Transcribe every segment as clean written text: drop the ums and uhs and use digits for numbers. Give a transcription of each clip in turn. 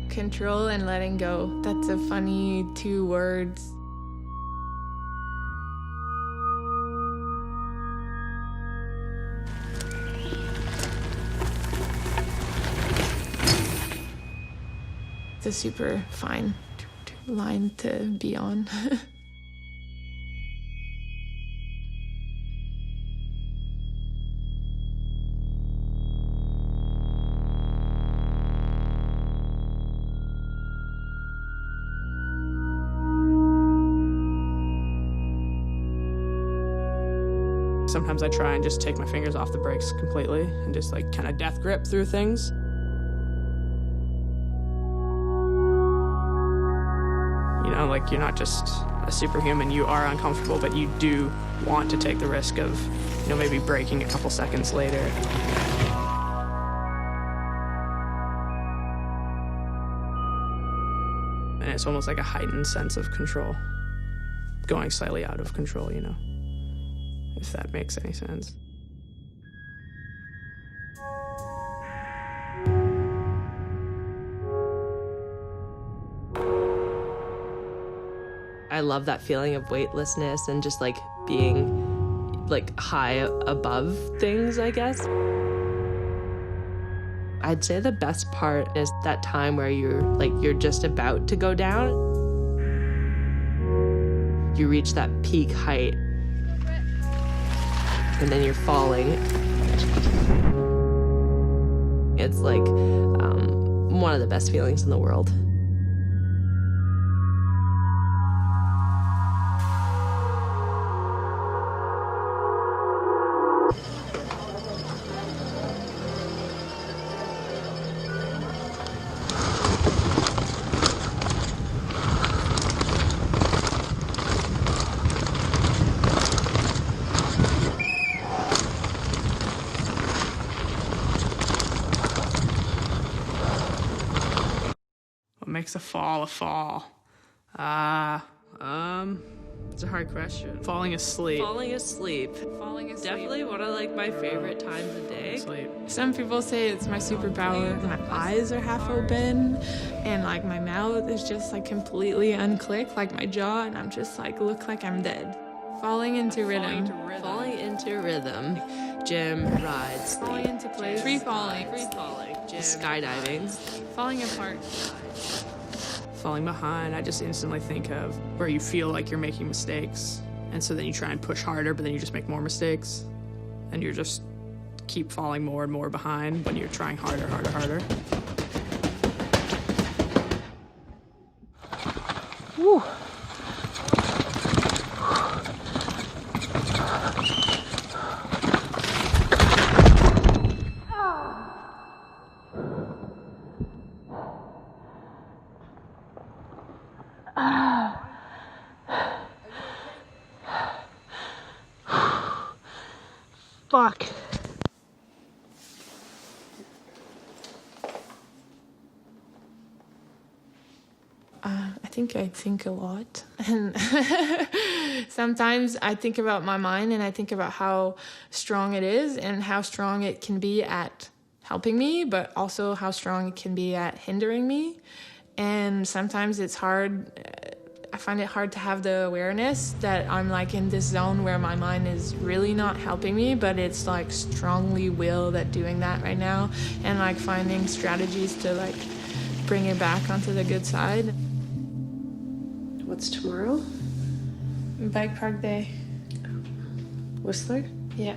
Control and letting go. That's a funny 2 words. It's a super fine line to be on. Sometimes I try and just take my fingers off the brakes completely and just like kind of death grip through things. You know, like you're not just a superhuman, you are uncomfortable, but you do want to take the risk of, you know, maybe braking a couple seconds later. And it's almost like a heightened sense of control, going slightly out of control, you know. If that makes any sense. I love that feeling of weightlessness and just like being like high above things, I guess. I'd say the best part is that time where you're just about to go down. You reach that peak height and then you're falling. It's like one of the best feelings in the world. What makes a fall a fall? It's a hard question. Falling asleep. Falling asleep. Falling asleep. Definitely one of like my favorite times of day. Sleep. Some people say it's my superpower. My eyes are half open and like my mouth is just like completely unclicked, like my jaw, and I'm just like look like I'm dead. Falling into rhythm. Falling into rhythm. Gym, rides, Falling into place. Free falling. Gym, skydiving. Falling apart. Falling behind, I just instantly think of where you feel like you're making mistakes. And so then you try and push harder, but then you just make more mistakes. And you just keep falling more and more behind when you're trying harder. Woo. Fuck. I think a lot. And sometimes I think about my mind and I think about how strong it is and how strong it can be at helping me, but also how strong it can be at hindering me. And sometimes it's hard. I find it hard to have the awareness that I'm like in this zone where my mind is really not helping me, but it's like strongly willed at doing that right now, and like finding strategies to like bring it back onto the good side. What's tomorrow? Bike park day. Whistler? Yeah.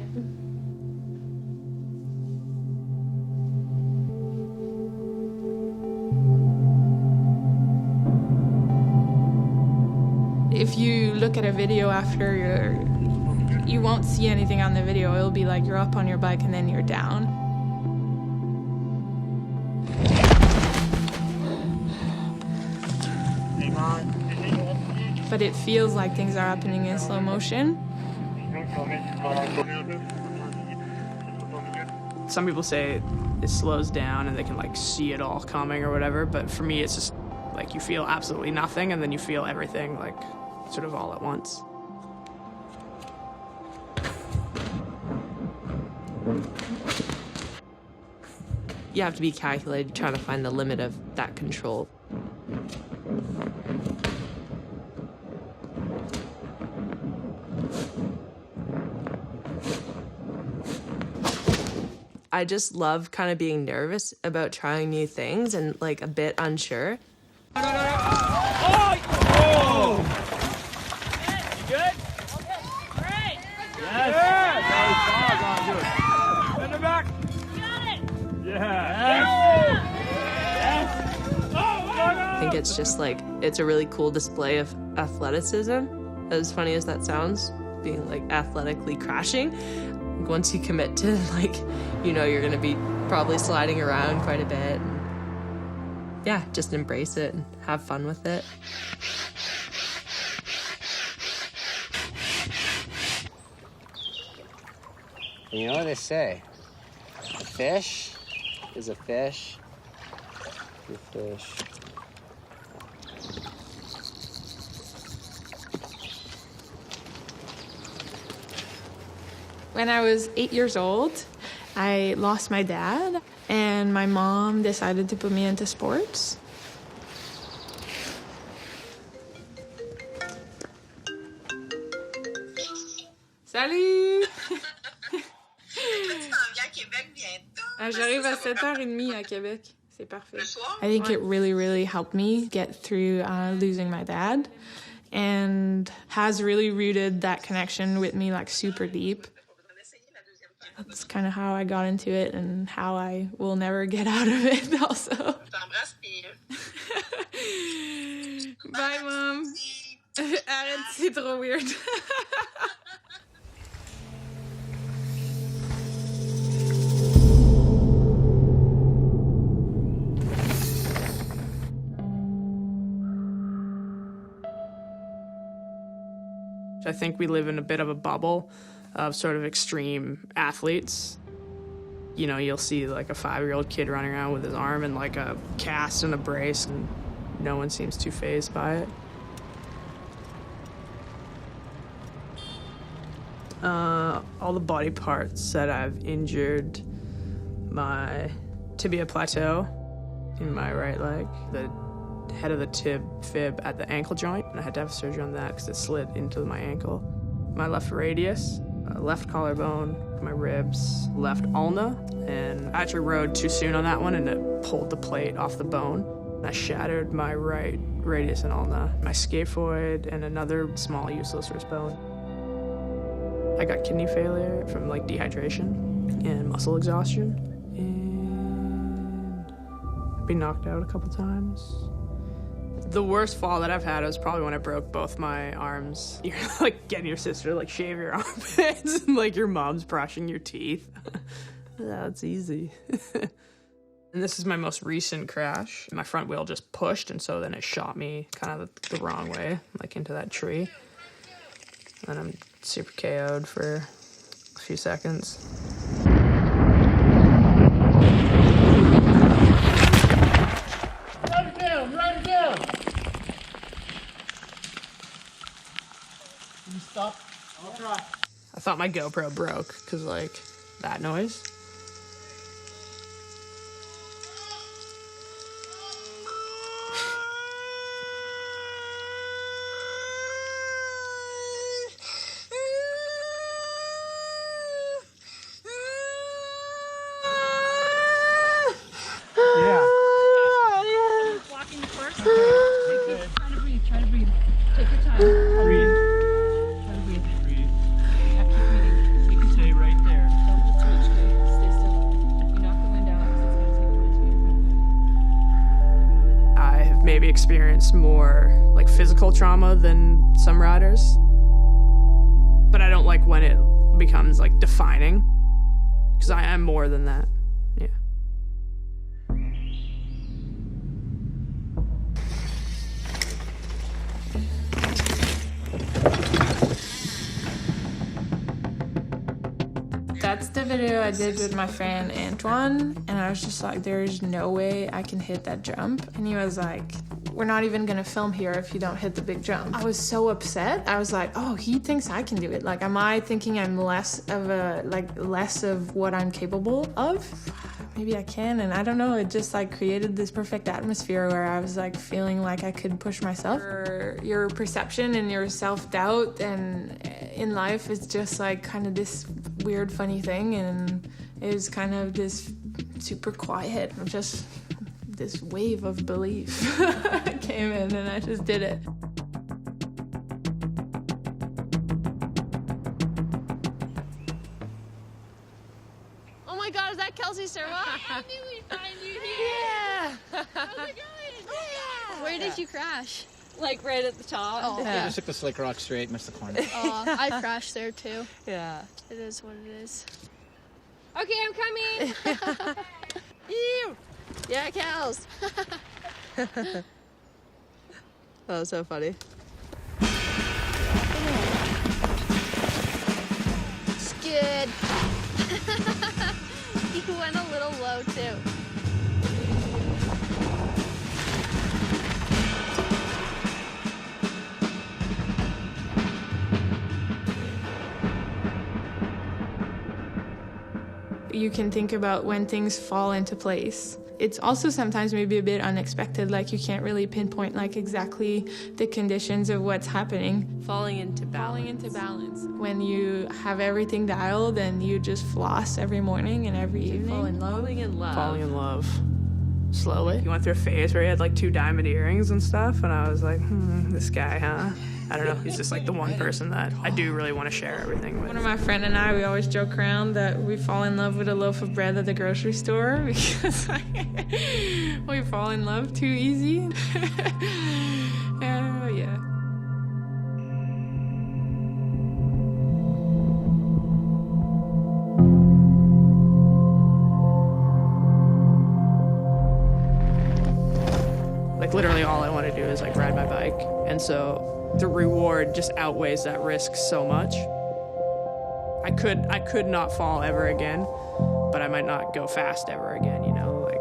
If you look at a video after, you won't see anything on the video. It'll be like you're up on your bike and then you're down. But it feels like things are happening in slow motion. Some people say it slows down and they can like see it all coming or whatever, but for me it's just like you feel absolutely nothing and then you feel everything like sort of all at once. You have to be calculated trying to find the limit of that control. I just love kind of being nervous about trying new things and like a bit unsure. I think it's just like, it's a really cool display of athleticism. As funny as that sounds, being like athletically crashing. Once you commit to like, you know, you're gonna be probably sliding around quite a bit. Yeah, just embrace it and have fun with it. You know what they say? A fish is a fish. A fish. When I was 8 years old, I lost my dad, and my mom decided to put me into sports. Salut! J'arrive à 7h30 à Québec. C'est parfait. I think it really helped me get through losing my dad, and has really rooted that connection with me like super deep. That's kind of how I got into it and how I will never get out of it also. Bye, Mom. Arrête, c'est trop weird. I think we live in a bit of a bubble of sort of extreme athletes. You know, you'll see like a 5-year-old kid running around with his arm in like a cast and a brace, and no one seems too fazed by it. All the body parts that I've injured: my tibia plateau in my right leg, the head of the fib at the ankle joint, and I had to have surgery on that because it slid into my ankle. My left radius, left collarbone, my ribs, left ulna, and I actually rode too soon on that one and it pulled the plate off the bone. I shattered my right radius and ulna, my scaphoid, and another small useless wrist bone. I got kidney failure from like dehydration and muscle exhaustion, and I've been knocked out a couple times. The worst fall that I've had was probably when I broke both my arms. You're like getting your sister to like shave your armpits and like your mom's brushing your teeth. That's easy. And this is my most recent crash. My front wheel just pushed, and so then it shot me kind of the wrong way, like into that tree. And I'm super KO'd for a few seconds. Run it down! Can you stop? I'll try. I thought my GoPro broke because like that noise. Try to breathe. Take your time. Breathe. Try to breathe. Breathe. Yeah, keep breathing. You can stay right there. Don't lift too much, okay? Stay still. You knock the wind out because it's going to take too much. I have maybe experienced more like physical trauma than some riders, but I don't like when it becomes like defining, because I am more than that. Yeah. That's the video I did with my friend Antoine, and I was just like, there's no way I can hit that jump. And he was like, we're not even gonna film here if you don't hit the big jump. I was so upset. I was like, oh, he thinks I can do it. Like, am I thinking I'm less of what I'm capable of? Maybe I can, and I don't know, it just like created this perfect atmosphere where I was like feeling like I could push myself. Your perception and your self-doubt and in life is just like kind of this weird funny thing, and it was kind of this super quiet, just this wave of belief came in, and I just did it. Oh my God, is that Kelsey Serva? I knew we'd find you here. Yeah. How's it going? Yeah. Where did you crash? Like right at the top. Oh, I just took the slick rock straight, missed the corner. oh, I crashed there too. Yeah. It is what it is. Okay, I'm coming. Ew. Yeah, Kels. That was so funny. It's good. You went a little low too. You can think about when things fall into place. It's also sometimes maybe a bit unexpected, like you can't really pinpoint like exactly the conditions of what's happening. Falling into balance. Falling into balance. When you have everything dialed and you just floss every morning and every evening. Falling in love. Falling in love. Slowly. You went through a phase where he had like 2 diamond earrings and stuff, and I was like, this guy, huh? I don't know. He's just like the one person that I do really want to share everything with. One of my friend and I, we always joke around that we fall in love with a loaf of bread at the grocery store because we fall in love too easy. Oh, yeah. Like literally all I want to do is like ride my bike. And so the reward just outweighs that risk so much. I could not fall ever again, but I might not go fast ever again, you know, like.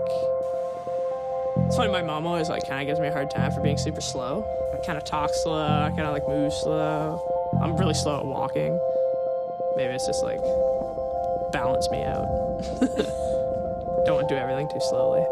It's funny, my mom always like kind of gives me a hard time for being super slow. I kind of talk slow, I kind of like move slow. I'm really slow at walking. Maybe it's just like balance me out. Don't want to do everything too slowly.